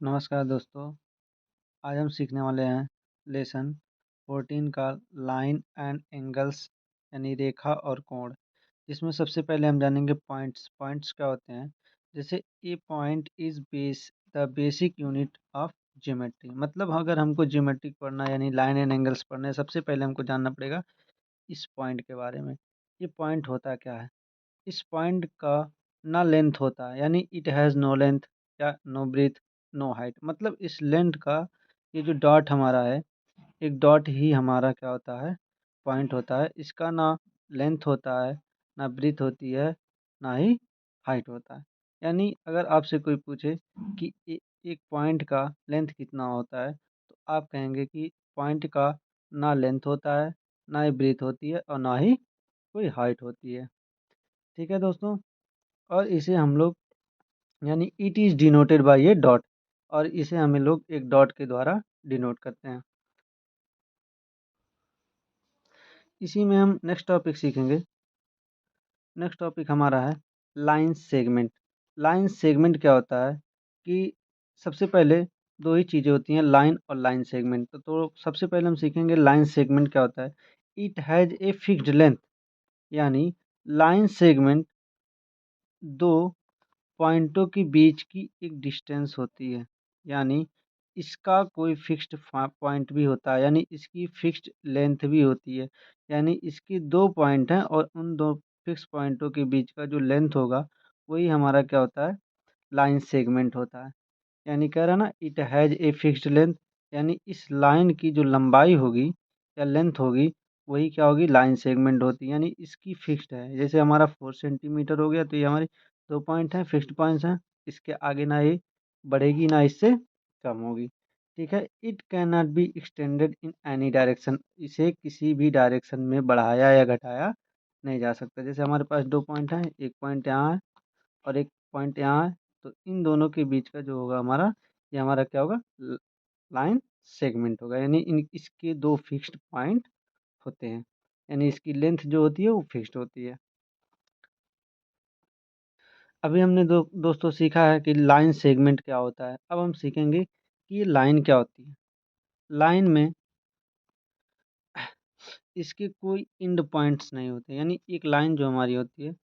नमस्कार दोस्तों। आज हम सीखने वाले हैं लेसन 14 का लाइन एंड एंगल्स यानी रेखा और कोण। इसमें सबसे पहले हम जानेंगे पॉइंट्स। पॉइंट्स क्या होते हैं? जैसे a point is the basic unit of geometry. मतलब अगर हमको ज्योमेट्री पढ़ना यानी लाइन एंड एंगल्स पढ़ना है, सबसे पहले हमको जानना पड़ेगा इस पॉइंट के बारे में। ये पॉइंट होता क्या है? इस पॉइंट का ना लेंथ होता है यानी इट हैज़ नो लेंथ या नो ब्रीथ नो हाइट। मतलब इस लेंथ का ये जो डॉट हमारा है, एक डॉट ही हमारा क्या होता है? पॉइंट होता है। इसका ना लेंथ होता है, ना ब्रीथ होती है, ना ही हाइट होता है। यानी अगर आपसे कोई पूछे कि एक पॉइंट का लेंथ कितना होता है, तो आप कहेंगे कि पॉइंट का ना लेंथ होता है, ना ही ब्रीथ होती है और ना ही कोई हाइट होती है। ठीक है दोस्तों। और इसे हम लोग यानी it is denoted by A dot, और इसे हमें लोग एक डॉट के द्वारा डिनोट करते हैं। इसी में हम नेक्स्ट टॉपिक सीखेंगे। नेक्स्ट टॉपिक हमारा है लाइन सेगमेंट। लाइन सेगमेंट क्या होता है कि सबसे पहले दो ही चीज़ें होती हैं, लाइन और लाइन सेगमेंट। तो सबसे पहले हम सीखेंगे लाइन सेगमेंट क्या होता है। It has a fixed length, यानी लाइन सेगमेंट दो पॉइंटों के बीच की एक डिस्टेंस होती है। यानी इसका कोई फिक्स्ड पॉइंट भी होता है, यानी इसकी फिक्स्ड लेंथ भी होती है। यानी इसकी दो पॉइंट हैं और उन दो फिक्स पॉइंटों के बीच का जो लेंथ होगा, वही हमारा क्या होता है? लाइन सेगमेंट होता है। यानी कह रहा ना it has a fixed length, यानी इस लाइन की जो लंबाई होगी या लेंथ होगी, वही क्या होगी? लाइन सेगमेंट होती है। यानी इसकी फिक्स्ड है। जैसे हमारा 4 सेंटीमीटर हो गया, तो ये हमारी 2 पॉइंट हैं, फिक्स्ड पॉइंट्स हैं। इसके आगे ना ये बढ़ेगी ना इससे कम होगी। ठीक है। It can not be extended in any direction. इसे किसी भी डायरेक्शन में बढ़ाया या घटाया नहीं जा सकता। जैसे हमारे पास 2 पॉइंट हैं, एक पॉइंट यहाँ है और एक पॉइंट यहाँ है, तो इन दोनों के बीच का जो होगा हमारा, ये हमारा क्या होगा? लाइन सेगमेंट होगा। यानी इन इसके दो फिक्स्ड पॉइंट होते हैं, यानी इसकी लेंथ जो होती है वो फिक्स्ड होती है। अभी हमने दोस्तों सीखा है कि लाइन सेगमेंट क्या होता है। अब हम सीखेंगे कि ये लाइन क्या होती है। लाइन में इसके कोई एंड पॉइंट्स नहीं होते। यानी एक लाइन जो हमारी होती है,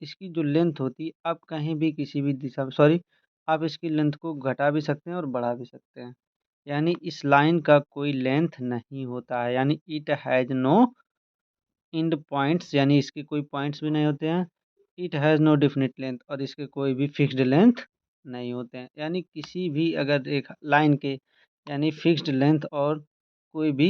इसकी जो लेंथ होती है, आप कहीं भी किसी भी दिशा में आप इसकी लेंथ को घटा भी सकते हैं और बढ़ा भी सकते हैं। यानी इस लाइन का कोई लेंथ नहीं होता है। यानी it has no end points, यानी इसके कोई पॉइंट्स भी नहीं होते हैं। It has no definite length, और इसके कोई भी फिक्स्ड लेंथ नहीं होते हैं। यानी किसी भी अगर एक लाइन के यानी फिक्स्ड लेंथ और कोई भी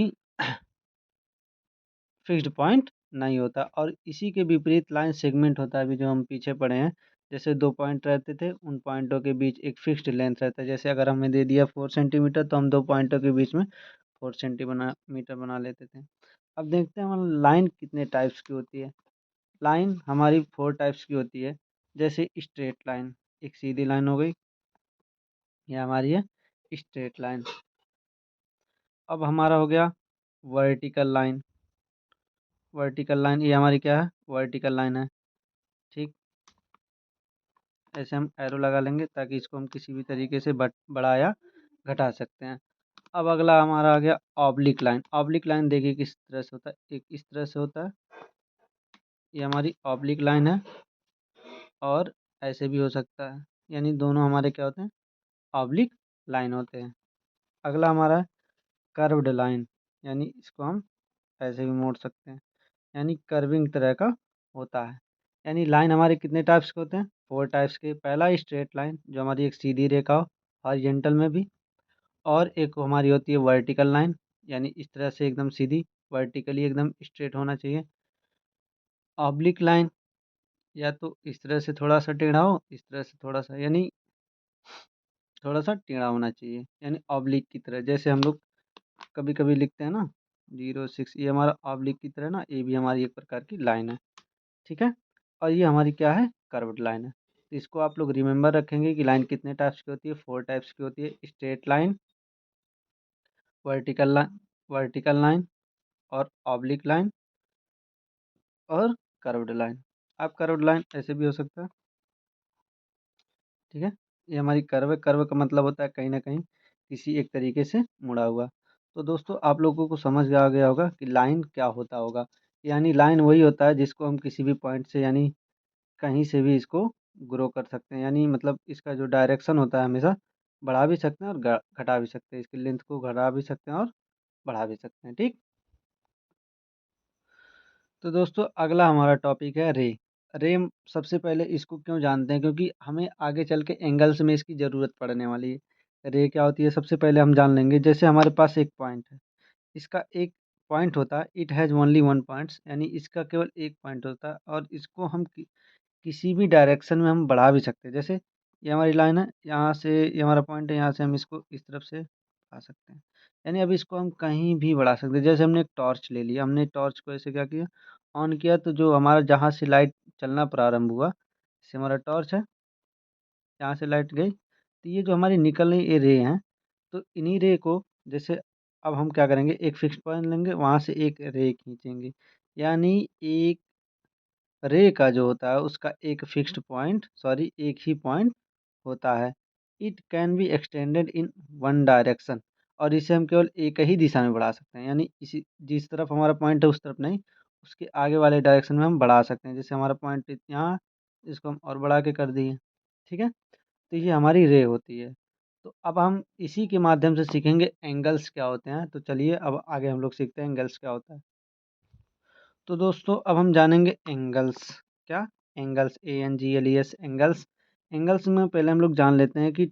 फिक्स्ड पॉइंट नहीं होता। और इसी के विपरीत लाइन सेगमेंट होता है, अभी जो हम पीछे पढ़े हैं। जैसे 2 पॉइंट रहते थे, उन पॉइंटों के बीच एक फिक्स्ड लेंथ रहता है। जैसे अगर हमें दे दिया 4 सेंटीमीटर, तो हम 2 पॉइंटों के बीच में 4 सेंटीमीटर बना लेते थे। अब देखते हैं हमारी लाइन कितने टाइप्स की होती है। लाइन हमारी 4 टाइप्स की होती है। जैसे स्ट्रेट लाइन, एक सीधी लाइन हो गई, ये हमारी है स्ट्रेट लाइन। अब हमारा हो गया वर्टिकल लाइन। वर्टिकल लाइन ये हमारी क्या है? वर्टिकल लाइन है। ठीक, ऐसे हम एरो लगा लेंगे ताकि इसको हम किसी भी तरीके से बढ़ा या घटा सकते हैं। अब अगला हमारा आ गया ऑब्लिक लाइन। ऑब्लिक लाइन देखिए किस तरह से होता है, एक इस तरह से होता है, ये हमारी ऑब्लिक लाइन है। और ऐसे भी हो सकता है, यानी दोनों हमारे क्या होते हैं? ऑब्लिक लाइन होते हैं। अगला हमारा कर्व्ड लाइन, यानी इसको हम ऐसे भी मोड़ सकते हैं, यानी कर्विंग तरह का होता है। यानी लाइन हमारे कितने टाइप्स के होते हैं? 4 टाइप्स के। पहला स्ट्रेट लाइन, जो हमारी एक सीधी रेखा हो, हॉरिजॉन्टल में भी। और एक हमारी होती है वर्टिकल लाइन, यानी इस तरह से एकदम सीधी, वर्टिकली एकदम स्ट्रेट होना चाहिए। ऑब्लिक लाइन या तो इस तरह से थोड़ा सा टेढ़ा हो, इस तरह से थोड़ा सा, यानी थोड़ा सा टेढ़ा होना चाहिए, यानी ऑब्लिक की तरह। जैसे हम लोग कभी कभी लिखते हैं ना 0 6, ये हमारा ऑब्लिक की तरह ना, ये भी हमारी एक प्रकार की लाइन है। ठीक है। और ये हमारी क्या है? कर्व्ड लाइन है। तो इसको आप लोग रिमेंबर रखेंगे कि लाइन कितने टाइप्स की होती है? 4 टाइप्स की होती है। स्ट्रेट लाइन, वर्टिकल लाइन और ऑब्लिक लाइन और कर्व्ड लाइन। आप कर्व्ड लाइन ऐसे भी हो सकता है। ठीक है। ये हमारी कर्व है, कर्व का मतलब होता है कहीं न कहीं किसी एक तरीके से मुड़ा हुआ। तो दोस्तों आप लोगों को समझ में आ गया होगा कि लाइन क्या होता होगा। यानी लाइन वही होता है जिसको हम किसी भी पॉइंट से यानी कहीं से भी इसको ग्रो कर सकते हैं। यानी मतलब इसका जो डायरेक्शन होता है हमेशा बढ़ा भी सकते हैं और घटा भी सकते हैं। इसकी लेंथ को घटा भी सकते हैं और बढ़ा भी सकते हैं, ठीक? तो दोस्तों अगला हमारा टॉपिक है रे। रे सबसे पहले इसको क्यों जानते हैं? क्योंकि हमें आगे चल के एंगल्स में इसकी ज़रूरत पड़ने वाली है। रे क्या होती है सबसे पहले हम जान लेंगे। जैसे हमारे पास एक पॉइंट है, इसका एक पॉइंट होता है, it has only one points, यानी इसका केवल एक पॉइंट होता है और इसको हम किसी भी डायरेक्शन में हम बढ़ा भी सकते हैं। जैसे ये हमारी लाइन है, यहाँ से ये हमारा पॉइंट है, यहाँ से हम इसको इस तरफ से बढ़ा सकते हैं। यानी अब इसको हम कहीं भी बढ़ा सकते हैं। जैसे हमने एक टॉर्च ले लिया, हमने टॉर्च को ऐसे क्या किया, ऑन किया, तो जो हमारा जहाँ से लाइट चलना प्रारंभ हुआ, जैसे हमारा टॉर्च है, यहाँ से लाइट गई, तो ये जो हमारी निकल रही ये रे हैं, तो इन्हीं रे को जैसे अब हम क्या करेंगे, एक फिक्स्ड पॉइंट लेंगे, वहाँ से एक रे खींचेंगे। यानी एक रे का जो होता है उसका एक फिक्स्ड पॉइंट सॉरी एक ही पॉइंट होता है। It can be extended in one direction, और इसे हम केवल एक ही दिशा में बढ़ा सकते हैं। यानी इसी जिस तरफ हमारा पॉइंट है उस तरफ नहीं, उसके आगे वाले डायरेक्शन में हम बढ़ा सकते हैं। जैसे हमारा पॉइंट यहाँ, इसको हम और बढ़ा के कर दिए, ठीक है? तो ये हमारी रे होती है। तो अब हम इसी के माध्यम से सीखेंगे एंगल्स क्या होते हैं। तो चलिए अब आगे हम लोग सीखते हैं एंगल्स क्या होता है। तो दोस्तों अब हम जानेंगे एंगल्स। क्या? Angles, ANGLES angles. एंगल्स में पहले हम लोग जान लेते हैं कि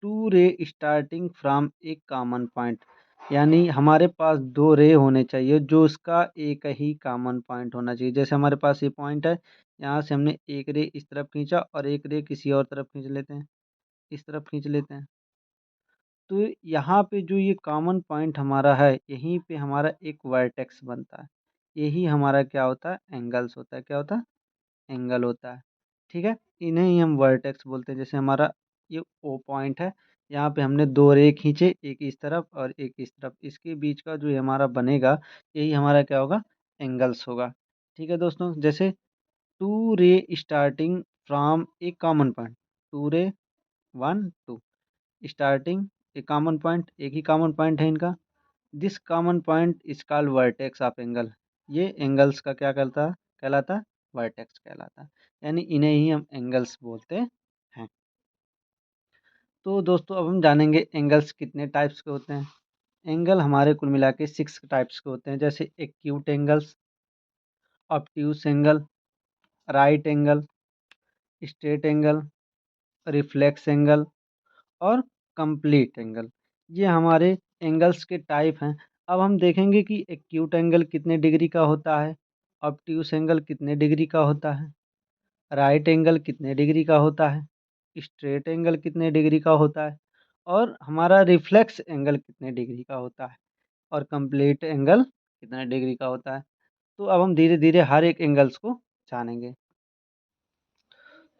टू रे स्टार्टिंग फ्रॉम एक कॉमन पॉइंट, यानी हमारे पास दो रे होने चाहिए जो उसका एक ही कॉमन पॉइंट होना चाहिए। जैसे हमारे पास ये पॉइंट है, यहाँ से हमने एक रे इस तरफ खींचा और एक रे किसी और तरफ खींच लेते हैं, इस तरफ खींच लेते हैं। तो यहाँ पे जो ये कॉमन पॉइंट हमारा है, यहीं पे हमारा एक वर्टेक्स बनता है। यही हमारा क्या होता है, एंगल्स होता है। क्या होता है? एंगल होता है, ठीक है? इन्हें ही हम वर्टेक्स बोलते हैं। जैसे हमारा ये ओ पॉइंट है, यहाँ पे हमने दो रे खींचे, एक इस तरफ और एक इस तरफ, इसके बीच का जो ये हमारा बनेगा, यही हमारा क्या होगा, एंगल्स होगा। ठीक है दोस्तों, जैसे two ray starting from a common point, two ray, one two, starting a common point, एक ही कॉमन पॉइंट है इनका। This common point is called vertex of angle. ये एंगल्स का क्या कहता है, कहलाता? वर्टेक्स कहलाता है। यानी इन्हें ही हम एंगल्स बोलते हैं। तो दोस्तों अब हम जानेंगे एंगल्स कितने टाइप्स के होते हैं। एंगल हमारे कुल मिला के 6 टाइप्स के होते हैं। जैसे acute angles, obtuse angle, right angle, straight angle, reflex angle और कंप्लीट एंगल। ये हमारे एंगल्स के टाइप हैं। अब हम देखेंगे कि एक्यूट एंगल कितने डिग्री का होता है, ऑब्ट्यूस एंगल कितने डिग्री का होता है, राइट एंगल कितने डिग्री का होता है, स्ट्रेट एंगल कितने डिग्री का होता है, और हमारा रिफ्लेक्स एंगल कितने डिग्री का होता है, और कंप्लीट एंगल कितने डिग्री का होता है। तो अब हम धीरे धीरे हर एक एंगल्स को जानेंगे।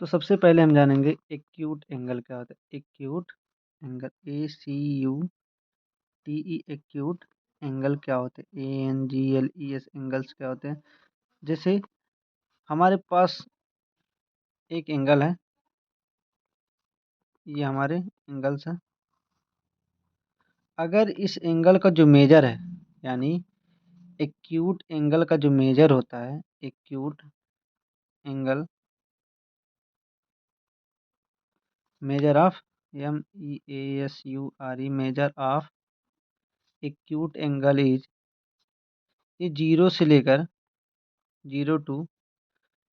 तो सबसे पहले हम जानेंगे एक्यूट एंगल क्या होता है। Acute angle, ACUTE, acute angle क्या होते हैं, ANGLES एंगल्स क्या होते हैं। जैसे हमारे पास एक एंगल है, ये हमारे एंगल्स हैं। अगर इस एंगल का जो मेजर है, यानी एक्यूट एंगल का जो मेजर होता है, acute angle, measure of, MEASURE, measure of acute angle is, ये जीरो से लेकर, 0 to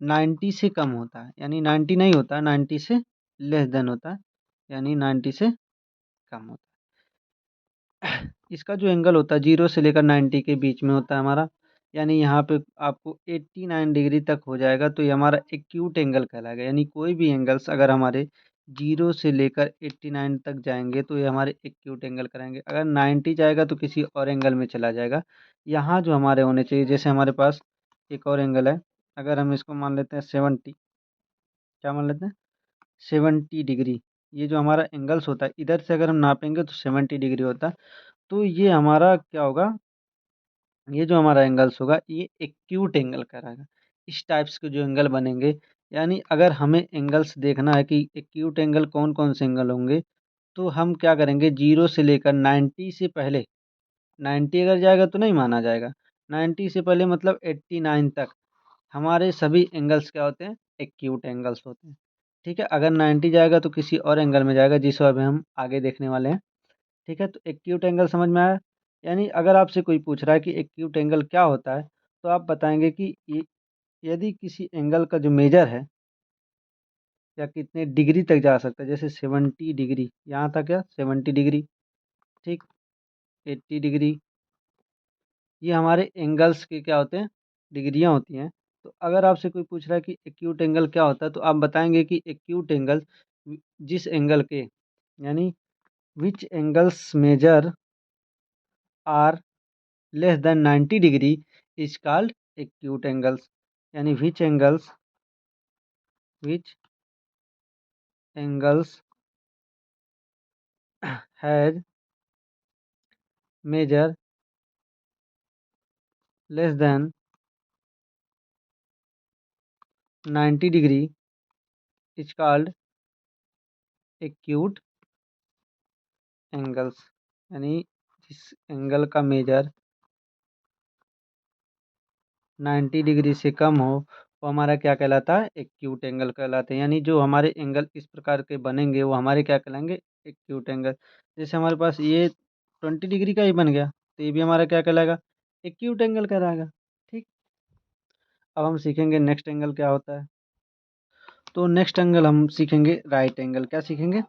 90 से कम होता है। यानी 90 नहीं होता, 90 से लेस देन होता है, यानी 90 से कम होता है। इसका जो एंगल होता है 0 से लेकर 90 के बीच में होता है हमारा। यानी यहाँ पे आपको 89 डिग्री तक हो जाएगा तो ये हमारा एक्यूट एंगल कहलाएगा। यानी कोई भी एंगल्स अगर हमारे 0 से लेकर 89 तक जाएंगे तो ये हमारे एक्यूट एंगल कराएंगे। अगर 90 जाएगा तो किसी और एंगल में चला जाएगा। यहाँ जो हमारे होने चाहिए, जैसे हमारे पास एक और एंगल है, अगर हम इसको मान लेते हैं 70, क्या मान लेते हैं, 70 डिग्री। ये जो हमारा एंगल्स होता है, इधर से अगर हम नापेंगे तो 70 डिग्री होता है। तो ये हमारा क्या होगा, ये जो हमारा एंगल्स होगा ये एक्यूट एंगल कहलाएगा। इस टाइप्स के जो एंगल बनेंगे यानी अगर हमें एंगल्स देखना है कि एक्यूट एंगल कौन-कौन से एंगल होंगे, तो हम क्या करेंगे 0 से लेकर 90 से पहले 90 अगर जाएगा तो नहीं माना जाएगा। 90 से पहले मतलब 89 तक हमारे सभी एंगल्स क्या होते हैं? एक्यूट एंगल्स होते हैं। ठीक है? अगर 90 जाएगा तो किसी और एंगल में जाएगा जिसको अभी हम आगे देखने वाले हैं। ठीक है? तो एक्यूट एंगल समझ में आया? यानी अगर आपसे कोई पूछ रहा है कि एक्यूट एंगल क्या होता है? तो आप बताएँगे कि यदि किसी एंगल का जो मेजर है या कितने डिग्री तक जा सकता है, जैसे 70 डिग्री, यहाँ था क्या 70 डिग्री, ठीक? 80 डिग्री, ये हमारे एंगल्स के क्या होते हैं? डिग्रियाँ होती हैं। तो अगर आपसे कोई पूछ रहा है कि एक्यूट एंगल क्या होता है? तो आप बताएँगे कि एक्यूट एंगल जिस एंगल के यानी which angles measure are less than 90 degree is called acute angles. यानी which angles has measure less than 90 degree is called acute angles. यानी जिस एंगल का मेजर 90 डिग्री से कम हो, वो हमारा क्या कहलाता है? एक्यूट एंगल कहलाते हैं। यानी जो हमारे एंगल इस प्रकार के बनेंगे, वो हमारे क्या कहलाएँगे? Acute angle. जैसे हमारे पास ये 20 डिग्री का ही बन गया, तो ये भी हमारा क्या कहलाएगा? एक्यूट एंगल कहलाएगा। ठीक? अब हम सीखेंगे नेक्स्ट एंगल क्या होता है। तो नेक्स्ट एंगल हम सीखेंगे राइट एंगल। क्या सीखेंगे?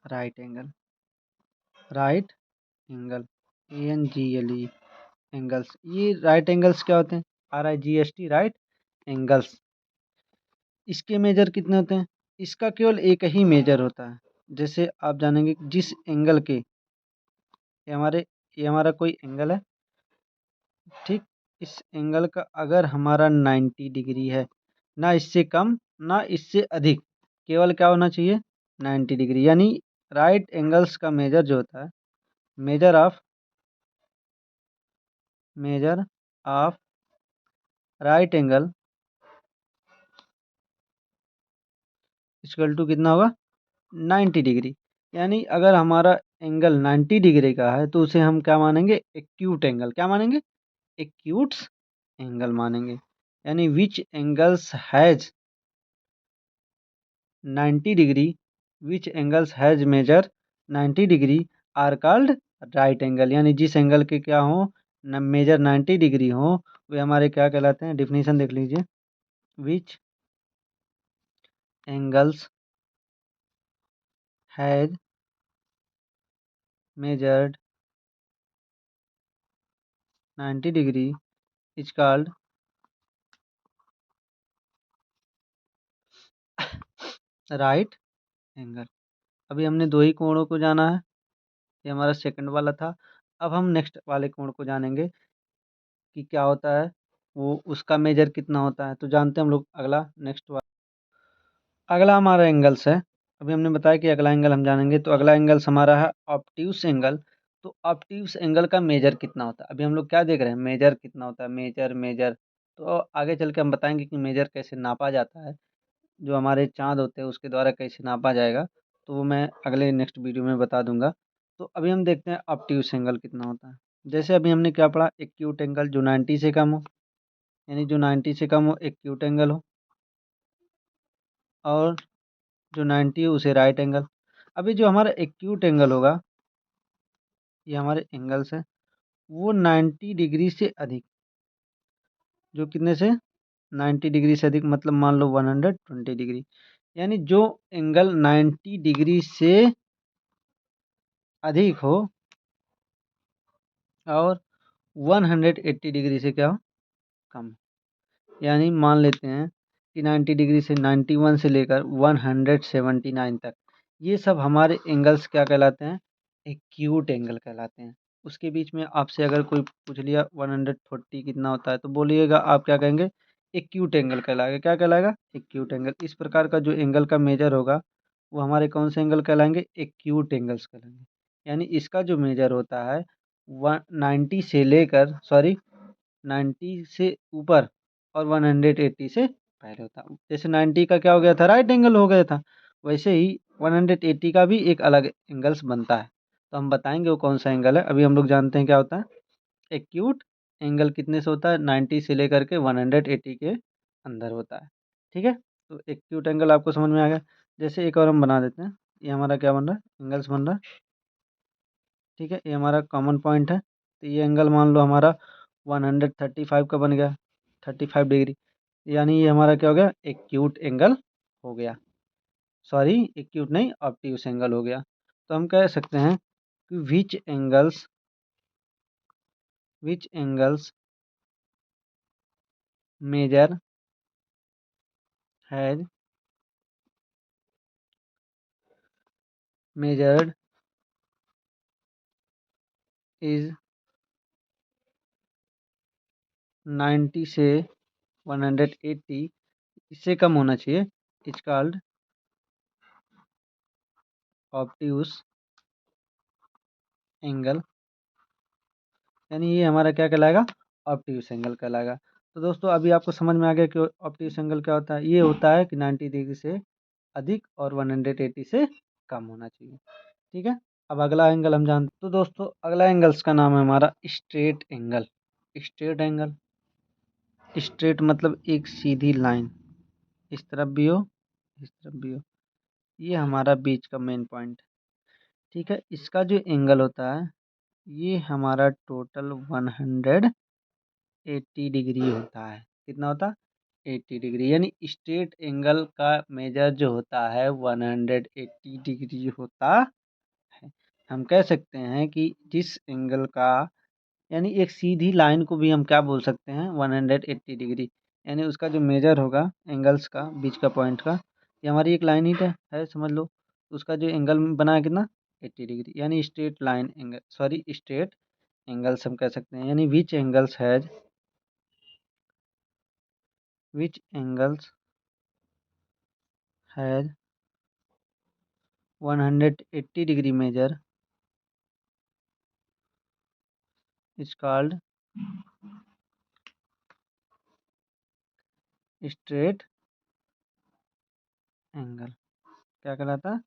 Right angle. Right angle, ANGLE angles. ये राइट एंगल्स क्या होते हैं? RIGST right angles. इसके मेजर कितने होते हैं? इसका केवल एक ही मेजर होता है। जैसे आप जानेंगे कि जिस एंगल के ये हमारा कोई एंगल है, ठीक? इस एंगल का अगर हमारा 90 डिग्री है, ना इससे कम ना इससे अधिक, केवल क्या होना चाहिए? 90 डिग्री। यानी राइट एंगल्स का मेजर जो होता है, measure of measure of right angle equal to कितना होगा? 90 डिग्री। यानी अगर हमारा एंगल 90 डिग्री का है तो उसे हम क्या मानेंगे? Acute angle. क्या मानेंगे? एक्यूट्स एंगल मानेंगे। यानी which angles has 90 degree, which angles has measure 90 degree are called right angle. यानी जिस एंगल के क्या हो मेजर 90 डिग्री हो, वे हमारे क्या कहलाते हैं? डिफिनीशन देख लीजिए। Which angles has measured 90 degree is called right angle. अभी हमने दो ही कोणों को जाना है, ये हमारा सेकंड वाला था। अब हम नेक्स्ट वाले कोण को जानेंगे कि क्या होता है, वो उसका मेजर कितना होता है। तो जानते हैं हम लोग अगला नेक्स्ट वाला। अगला हमारा एंगल्स है। अभी हमने बताया कि अगला एंगल हम जानेंगे, तो अगला एंगल्स हमारा है ऑब्ट्यूस एंगल। तो ऑब्ट्यूस एंगल का मेजर कितना होता है? अभी हम लोग क्या देख रहे हैं? मेजर कितना होता है? मेजर। तो आगे चल के हम बताएंगे कि मेजर कैसे नापा जाता है, जो हमारे चाँद होते हैं उसके द्वारा कैसे नापा जाएगा, तो वो मैं अगले नेक्स्ट वीडियो में बता दूँगा। तो अभी हम देखते हैं ऑब्ट्यूस एंगल कितना होता है। जैसे अभी हमने क्या पढ़ा? एक्यूट एंगल जो 90 से कम हो, यानी जो 90 से कम हो एक्यूट एंगल हो, और जो 90 हो उसे राइट एंगल। अभी जो हमारा एक्यूट एंगल होगा, ये हमारे एंगल्स हैं, वो 90 डिग्री से अधिक, जो कितने से? 90 डिग्री से अधिक मतलब मान लो 120 डिग्री। यानी जो एंगल 90 डिग्री से अधिक हो और 180 डिग्री से क्या हो? कम। यानी मान लेते हैं कि 90 डिग्री से 91 से लेकर 179 तक, ये सब हमारे एंगल्स क्या कहलाते हैं? एक्यूट एंगल कहलाते हैं। उसके बीच में आपसे अगर कोई पूछ लिया 140 कितना होता है, तो बोलिएगा आप क्या कहेंगे? एक्यूट एंगल कहलाएगा। क्या कहलाएगा? Acute angle. इस प्रकार का जो एंगल का मेजर होगा, वो हमारे कौन से एंगल कहलाएंगे? एक्यूट एंगल्स कहलाएंगे। यानी इसका जो मेजर होता है 90 से ऊपर और 180 से पहले होता है। जैसे 90 का क्या हो गया था, राइट एंगल हो गया था, वैसे ही 180 का भी एक अलग एंगल्स बनता है। तो हम बताएंगे वो कौन सा एंगल है। अभी हम लोग जानते हैं क्या होता है एक्यूट एंगल, कितने से होता है 90 से लेकर के 180 के अंदर होता है। ठीक है, तो एक्यूट एंगल आपको समझ में आ गया। जैसे एक और हम बना देते हैं, ये हमारा क्या बन रहा है, एंगल्स बन रहा है। ठीक है, ये हमारा कॉमन पॉइंट है, तो ये एंगल मान लो हमारा 135 का बन गया, 35 डिग्री, यानी ये हमारा क्या हो गया, एक्यूट एंगल हो गया। सॉरी, एक्यूट नहीं, ऑब्ट्यूस एंगल हो गया। तो हम कह सकते हैं कि which angles measure has measured is 90 से 180, इससे कम होना चाहिए, इज कॉल्ड ऑब्ट्यूस एंगल, यानी ये हमारा क्या कहलाएगा, ऑब्ट्यूस एंगल कहलाएगा। तो दोस्तों अभी आपको समझ में आ गया कि ऑब्ट्यूस एंगल क्या होता है। ये होता है कि 90 डिग्री से अधिक और 180 से कम होना चाहिए। ठीक है, अब अगला एंगल हम जानते हैं। तो दोस्तों अगला एंगल्स का नाम है हमारा straight angle. Straight angle, straight मतलब एक सीधी लाइन, इस तरफ भी हो इस तरफ भी हो, ये हमारा बीच का मेन पॉइंट। ठीक है, इसका जो एंगल होता है ये हमारा टोटल 180 डिग्री होता है। कितना होता है, 80 डिग्री, यानी स्ट्रेट एंगल का मेजर जो होता है 180 डिग्री होता है। हम कह सकते हैं कि जिस एंगल का, यानी एक सीधी लाइन को भी हम क्या बोल सकते हैं, 180 डिग्री, यानी उसका जो मेजर होगा एंगल्स का, बीच का पॉइंट का, ये हमारी एक लाइन ही है समझ लो, उसका जो एंगल बना है कितना, 80 डिग्री, यानी straight line angle, sorry straight angles हम कह सकते हैं। यानी which angles has 180 degree measure is called straight angle. क्या कहलाता है,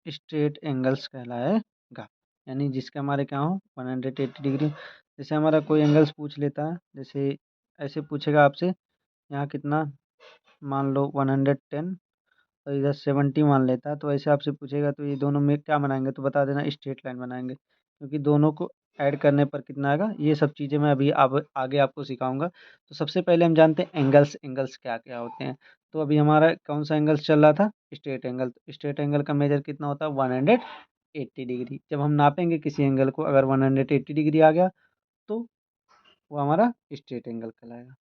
स्ट्रेट एंगल्स कहलाएगा, यानी जिसके हमारे क्या हो 180 डिग्री। जैसे हमारा कोई एंगल्स पूछ लेता है, जैसे ऐसे पूछेगा आपसे, यहाँ कितना, मान लो 110 और इधर 70 मान लेता है, तो ऐसे आपसे पूछेगा तो ये दोनों में क्या बनाएंगे, तो बता देना स्ट्रेट लाइन बनाएंगे, क्योंकि दोनों को ऐड करने पर कितना आएगा। ये सब चीज़ें मैं अभी आगे आपको सिखाऊंगा। तो सबसे पहले हम जानते हैं एंगल्स, एंगल्स क्या क्या होते हैं। तो अभी हमारा कौन सा एंगल्स चल रहा था, स्ट्रेट एंगल। तो स्ट्रेट एंगल का मेजर कितना होता है, 180 डिग्री। जब हम नापेंगे किसी एंगल को, अगर 180 डिग्री आ गया तो वो हमारा स्ट्रेट एंगल कहलाएगा।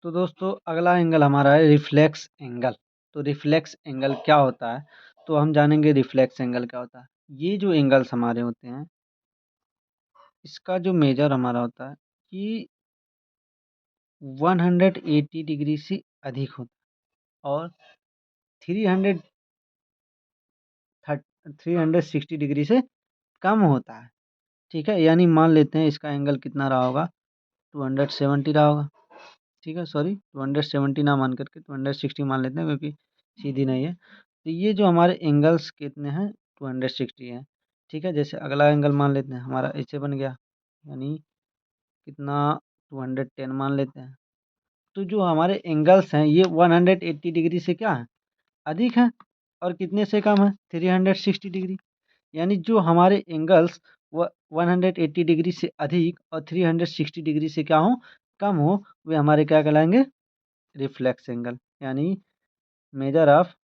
तो दोस्तों अगला एंगल हमारा है रिफ्लेक्स एंगल। तो रिफ्लेक्स एंगल क्या होता है, तो हम जानेंगे रिफ्लेक्स एंगल क्या होता है। ये जो एंगल्स हमारे होते हैं, इसका जो मेजर हमारा होता है, ये 180 डिग्री से अधिक होता है और 300 360 डिग्री से कम होता है। ठीक है, यानी मान लेते हैं इसका एंगल कितना रहा होगा, 270 रहा होगा। ठीक है, सॉरी 270 ना मान करके 260 मान लेते हैं, क्योंकि सीधी नहीं है। तो ये जो हमारे एंगल्स कितने हैं, 260 हैं। ठीक है, जैसे अगला एंगल मान लेते हैं हमारा ऐसे बन गया, यानी कितना, 210 मान लेते हैं। तो जो हमारे एंगल्स हैं ये 180 डिग्री से क्या है, अधिक है, और कितने से कम है, 360 डिग्री। यानी जो हमारे एंगल्स 180 डिग्री से अधिक और 360 डिग्री से क्या हो, कम हो, वे हमारे क्या कहलाएंगे, रिफ्लेक्स एंगल। यानी measure of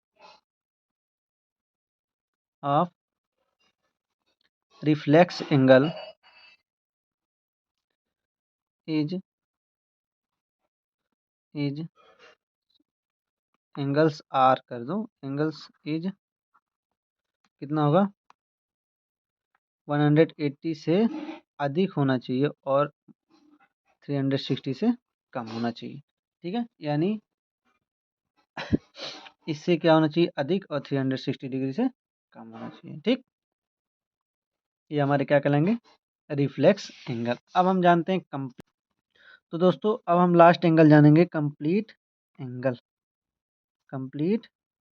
reflex angle is is angles are कर दो, एंगल्स इज कितना होगा, 180 से अधिक होना चाहिए और 360 से कम होना चाहिए। ठीक है, यानी इससे क्या होना चाहिए, अधिक, और 360 डिग्री से कम होना चाहिए। ठीक, ये हमारे क्या कहलाएंगे, रिफ्लेक्स एंगल। अब हम जानते हैं तो दोस्तों अब हम लास्ट एंगल जानेंगे, कंप्लीट एंगल, कंप्लीट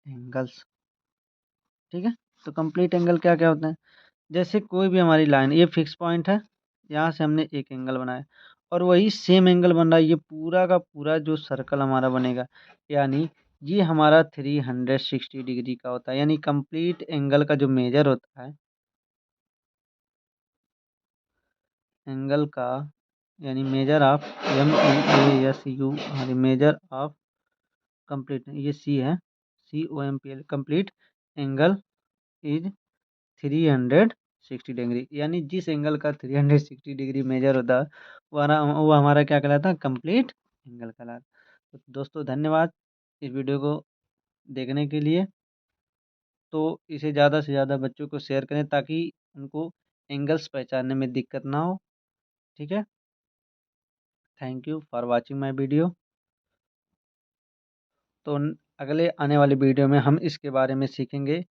एंगल्स। ठीक है, तो कंप्लीट एंगल क्या क्या होते हैं? जैसे कोई भी हमारी लाइन, ये फिक्स पॉइंट है, यहाँ से हमने एक एंगल बनाया और वही सेम एंगल बन रहा है, ये पूरा का पूरा जो सर्कल हमारा बनेगा, यानी ये हमारा 360 डिग्री का होता है। यानी कंप्लीट एंगल का जो मेजर होता है, एंगल का यानी measure of MEASU, measure of complete, ये सी है, COMPL, complete angle is 360 degree. यानी जिस एंगल का 360 डिग्री मेजर होता है वो हमारा क्या कहलाता है? कंप्लीट एंगल कहलाता है। तो दोस्तों धन्यवाद इस वीडियो को देखने के लिए। तो इसे ज़्यादा से ज़्यादा बच्चों को शेयर करें ताकि उनको एंगल्स पहचानने में दिक्कत ना हो। ठीक है, thank you for watching my video. तो अगले आने वाले वीडियो में हम इसके बारे में सीखेंगे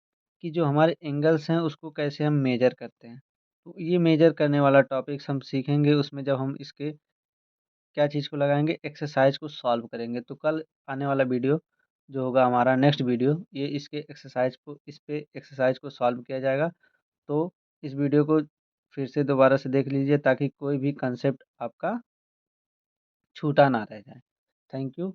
कि जो हमारे एंगल्स हैं उसको कैसे हम मेजर करते हैं। तो ये मेजर करने वाला टॉपिक्स हम सीखेंगे, उसमें जब हम इसके क्या चीज़ को लगाएंगे, एक्सरसाइज को सॉल्व करेंगे। तो कल आने वाला वीडियो जो होगा हमारा नेक्स्ट वीडियो, ये इसके एक्सरसाइज को, इस पे एक्सरसाइज को सॉल्व किया जाएगा। तो इस वीडियो को फिर से दोबारा से देख लीजिए ताकि कोई भी कंसेप्ट आपका छूटा ना रह जाए। Thank you.